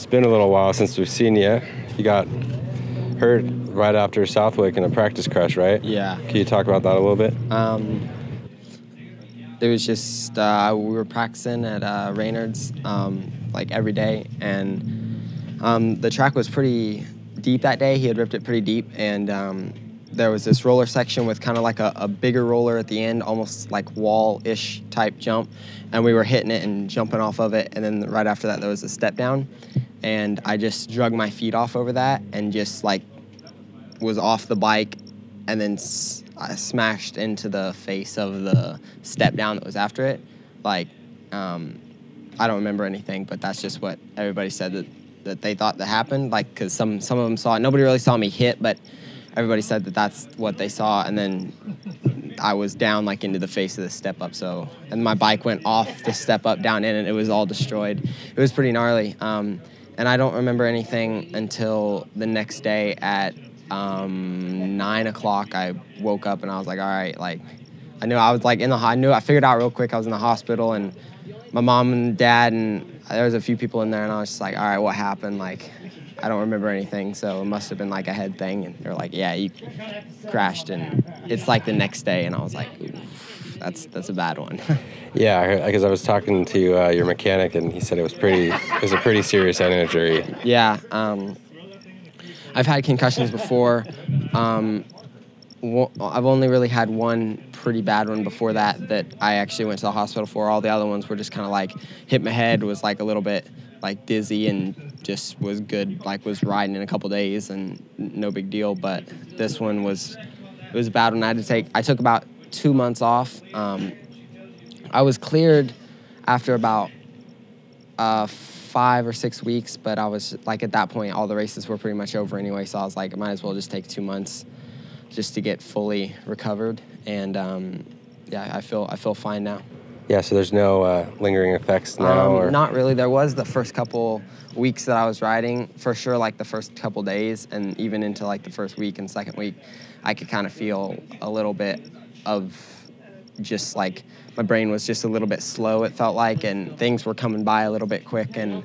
been a little while since we've seen you. You got hurt right after Southwick in a practice crash, right? Yeah. Can you talk about that a little bit? It was just, we were practicing at Raynard's like every day, and the track was pretty deep that day. He had ripped it pretty deep, and there was this roller section with kind of like a bigger roller at the end, almost like wall-ish type jump, and we were hitting it and jumping off of it, and then right after that there was a step down, and I just drug my feet off over that and just like was off the bike, and then I smashed into the face of the step down that was after it. Like, I don't remember anything, but that's just what everybody said that they thought that happened. Like, because some of them saw it. Nobody really saw me hit, but everybody said that that's what they saw. And then I was down like into the face of the step up. So, and my bike went off the step up down in, and it was all destroyed. It was pretty gnarly. And I don't remember anything until the next day at 9 o'clock. I woke up and I was like, all right, like, I knew I was like I figured out real quick I was in the hospital, and my mom and dad, and there was a few people in there, and I was just like, all right, what happened? Like, I don't remember anything, so it must have been like a head thing. And they were like, yeah, you crashed, and it's like the next day, and I was like, oof, that's a bad one. Yeah, because I was talking to your mechanic, and he said it was a pretty serious head injury. Yeah, I've had concussions before. I've only really had one pretty bad one before that I actually went to the hospital for. All the other ones were just kind of like hit my head, was like a little bit like dizzy, and just was good, like was riding in a couple days and no big deal. But this one was a bad one. I took about 2 months off. I was cleared after about 5 or 6 weeks, but I was like, at that point all the races were pretty much over anyway, so I was like, I might as well just take 2 months just to get fully recovered. And yeah, I feel fine now. Yeah, so there's no lingering effects now? Or? Not really. There was the first couple weeks that I was riding, for sure, like the first couple days, and even into like the first week and second week, I could kind of feel a little bit of just like my brain was just a little bit slow, it felt like, and things were coming by a little bit quick, and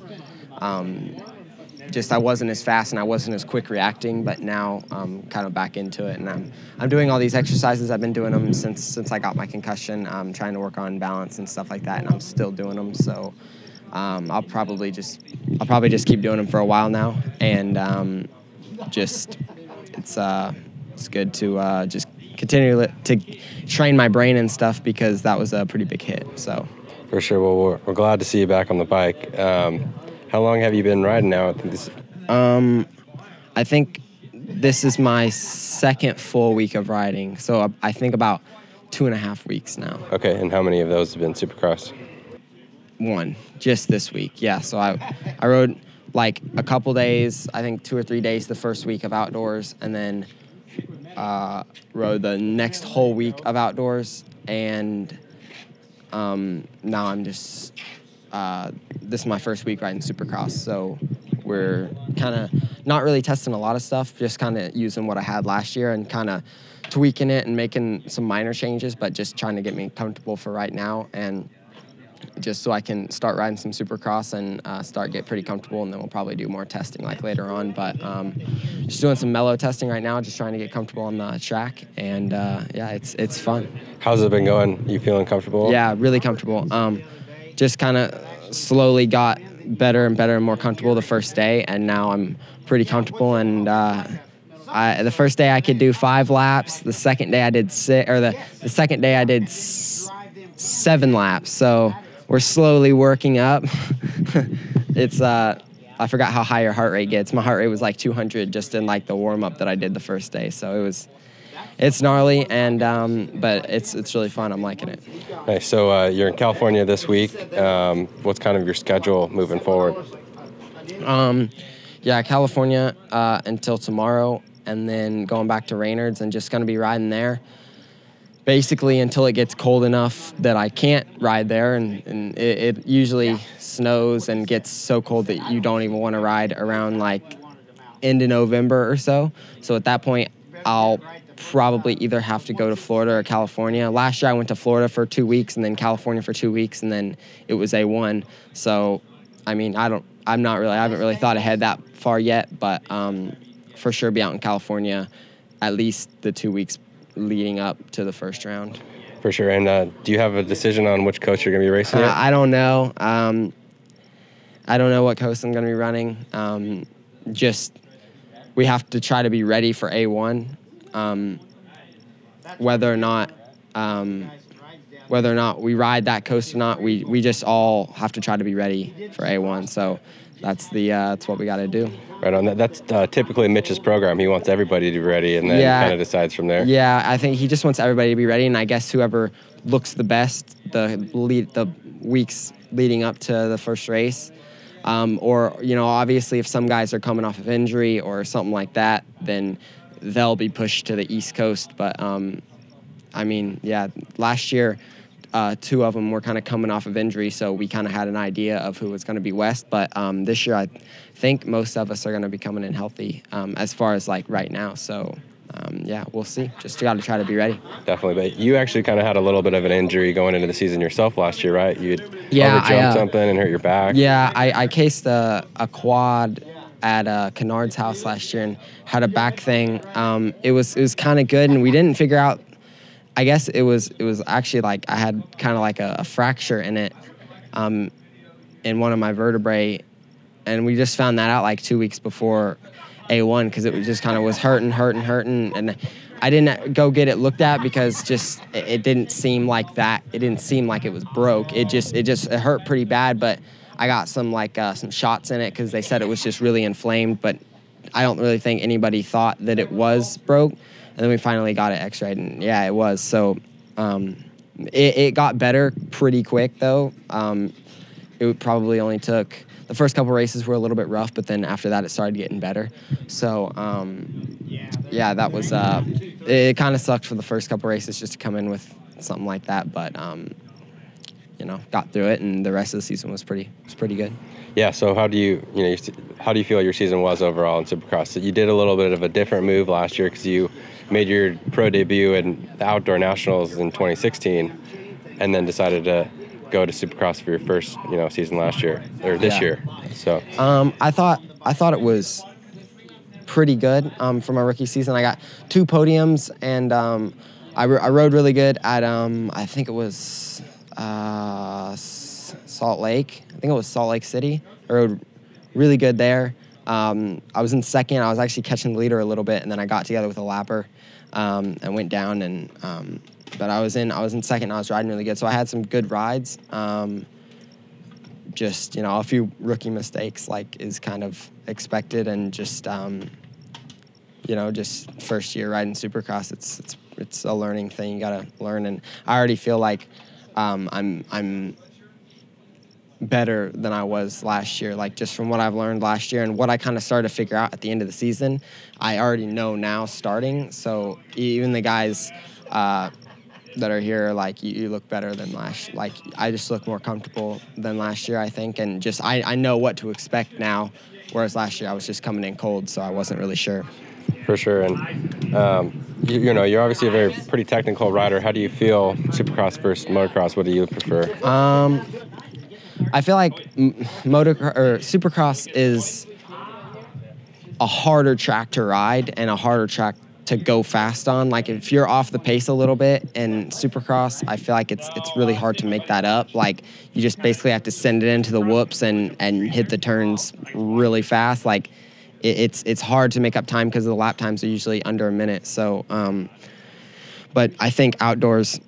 just I wasn't as fast and I wasn't as quick reacting. But now I'm kind of back into it, and I'm doing all these exercises. I've been doing them since I got my concussion. I'm trying to work on balance and stuff like that, and I'm still doing them. So I'll probably just keep doing them for a while now, and it's good to just continue to train my brain and stuff, because that was a pretty big hit. So for sure. Well, we're glad to see you back on the bike. How long have you been riding now? I think this is my second full week of riding, so I think about 2.5 weeks now. Okay, and how many of those have been Supercross? 1, just this week. Yeah, so I rode like a couple days, I think 2 or 3 days the first week of outdoors, and then rode the next whole week of outdoors, and now I'm just this is my first week riding Supercross, so we're kind of not really testing a lot of stuff, just kind of using what I had last year and kind of tweaking it and making some minor changes, but just trying to get me comfortable for right now, and just so I can start riding some Supercross and get pretty comfortable, and then we'll probably do more testing like later on. But just doing some mellow testing right now, just trying to get comfortable on the track, and yeah, it's fun. How's it been going? You feeling comfortable? Yeah, really comfortable. Just kind of slowly got better and better and more comfortable the first day, and now I'm pretty comfortable. And the first day I could do 5 laps. The second day I did 6, or the second day I did 7 laps. So we're slowly working up. It's I forgot how high your heart rate gets. My heart rate was like 200 just in like the warm up that I did the first day. So it's gnarly, and but it's really fun. I'm liking it. Nice. So you're in California this week. What's kind of your schedule moving forward? Yeah, California until tomorrow, and then going back to Raynard's and just gonna be riding there, basically until it gets cold enough that I can't ride there, and it usually snows and gets so cold that you don't even want to ride around like end of November or so. So at that point, I'll probably either have to go to Florida or California. Last year I went to Florida for 2 weeks and then California for 2 weeks, and then it was A1. So I mean, I I haven't really thought ahead that far yet, but for sure be out in California at least the 2 weeks leading up to the first round. For sure. And do you have a decision on which coach you're going to be racing yet? I don't know. I don't know what coast I'm going to be running. We have to try to be ready for A1. Whether or not we ride that coast or not, we just all have to try to be ready for A1. So that's what we got to do. Right on. That's typically Mitch's program. He wants everybody to be ready, and then kind of decides from there. Yeah, I think he just wants everybody to be ready, and I guess whoever looks the best the weeks leading up to the first race, or obviously if some guys are coming off of injury or something like that, then they'll be pushed to the East Coast. But last year, 2 of them were kind of coming off of injury, so we kind of had an idea of who was going to be West. But this year, I think most of us are going to be coming in healthy as far as like right now. So, we'll see. Just got to try to be ready. Definitely. But you actually kind of had a little bit of an injury going into the season yourself last year, right? You overjumped something and hurt your back. Yeah, I cased a quad at Kennard's house last year and had a back thing. It was kind of good, and we didn't figure out. I guess it was actually like I had kind of like a fracture in it, in one of my vertebrae, and we just found that out like 2 weeks before A1 because it was just kind of was hurting, and I didn't go get it looked at because just it didn't seem like that. It didn't seem like it was broke. It hurt pretty bad, but I got some shots in it because they said it was just really inflamed, but I don't really think anybody thought that it was broke. And then we finally got it x-rayed, and yeah, it was. So it got better pretty quick, though. It probably only took – the first couple races were a little bit rough, but then after that it started getting better. So, that was it kind of sucked for the first couple races just to come in with something like that. But, got through it, and the rest of the season was pretty good. Yeah, so how do you feel your season was overall in Supercross? So you did a little bit of a different move last year because you made your pro debut in the Outdoor Nationals in 2016 and then decided to go to Supercross for your first, season last year or this year. So I thought it was pretty good for my rookie season. I got 2 podiums, and I rode really good at I think it was Salt Lake. I think it was Salt Lake City. I rode really good there. I was in second. I was actually catching the leader a little bit, and then I got together with a lapper and went down. And but I was in second. And I was riding really good, so I had some good rides. Just a few rookie mistakes like is kind of expected, and just just first year riding Supercross. It's a learning thing. You gotta learn, and I already feel like I'm better than I was last year, like just from what I've learned last year and what I kind of started to figure out at the end of the season. I already know now starting, so even the guys that are here, like you look better than like I just look more comfortable than last year, I think, and just I know what to expect now, whereas last year I was just coming in cold, so I wasn't really sure. For sure. And you're obviously a very pretty technical rider. How do you feel Supercross versus motocross? What do you prefer? I feel like Supercross is a harder track to ride and a harder track to go fast on. Like if you're off the pace a little bit in Supercross, I feel like it's really hard to make that up. Like you just basically have to send it into the whoops and hit the turns really fast. Like it's hard to make up time because the lap times are usually under a minute. So, but I think outdoors,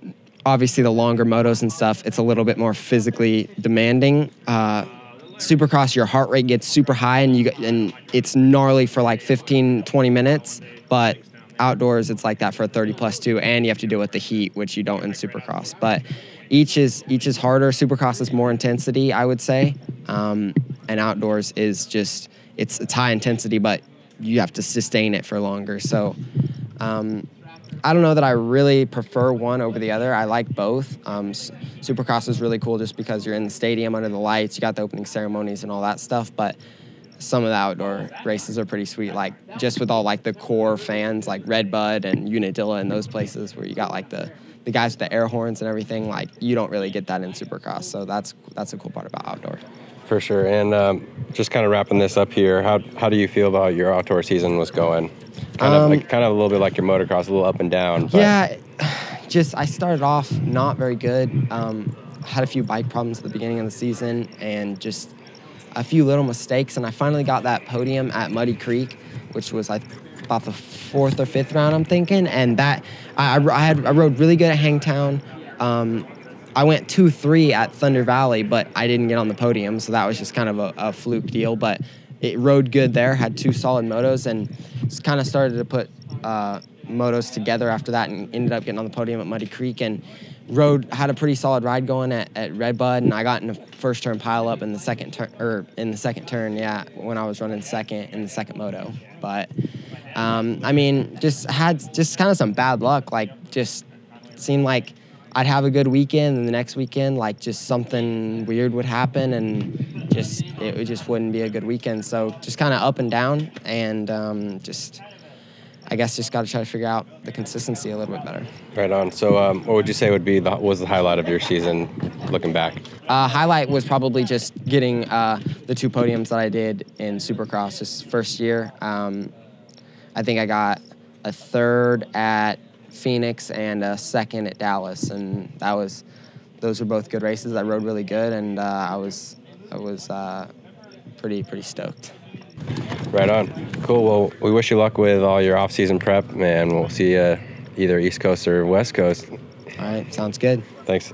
obviously the longer motos and stuff, it's a little bit more physically demanding. Supercross, your heart rate gets super high and it's gnarly for like 15, 20 minutes, but outdoors it's like that for a 30+ too, and you have to deal with the heat, which you don't in Supercross. But each is harder. Supercross is more intensity, I would say, and outdoors is just it's high intensity, but you have to sustain it for longer. So I don't know that I really prefer one over the other. I like both. Supercross is really cool just because you're in the stadium under the lights, you got the opening ceremonies and all that stuff, but some of the outdoor races are pretty sweet, like just with all like the core fans like Red Bud and Unadilla and those places where you got like the guys with the air horns and everything. Like you don't really get that in Supercross, so that's a cool part about outdoor. For sure. And just kind of wrapping this up here, how do you feel about your outdoor season was going? Kind of a little bit like your motocross, a little up and down. But. Yeah, I started off not very good. Had a few bike problems at the beginning of the season and just a few little mistakes. And I finally got that podium at Muddy Creek, which was about the 4th or 5th round, I'm thinking. And that I rode really good at Hangtown. I went 2-3 at Thunder Valley, but I didn't get on the podium, so that was just kind of a fluke deal. But it rode good there, had 2 solid motos, and just kind of started to put motos together after that, and ended up getting on the podium at Muddy Creek, and had a pretty solid ride going at Redbud, and I got in the first turn pile up in the second turn, yeah, when I was running second in the second moto. But I mean, just had kind of some bad luck. Like, just seemed like I'd have a good weekend, and the next weekend, like, just something weird would happen, and it just wouldn't be a good weekend. So just kind of up and down, and I guess just got to try to figure out the consistency a little bit better. Right on. So what would you say was the highlight of your season looking back? Highlight was probably just getting the 2 podiums that I did in Supercross this first year. I think I got a 3rd at Phoenix and a 2nd at Dallas, and those were both good races. I rode really good, and I was pretty stoked. Right on. Cool. Well, we wish you luck with all your off-season prep, and we'll see you either East Coast or West Coast. All right, sounds good. Thanks.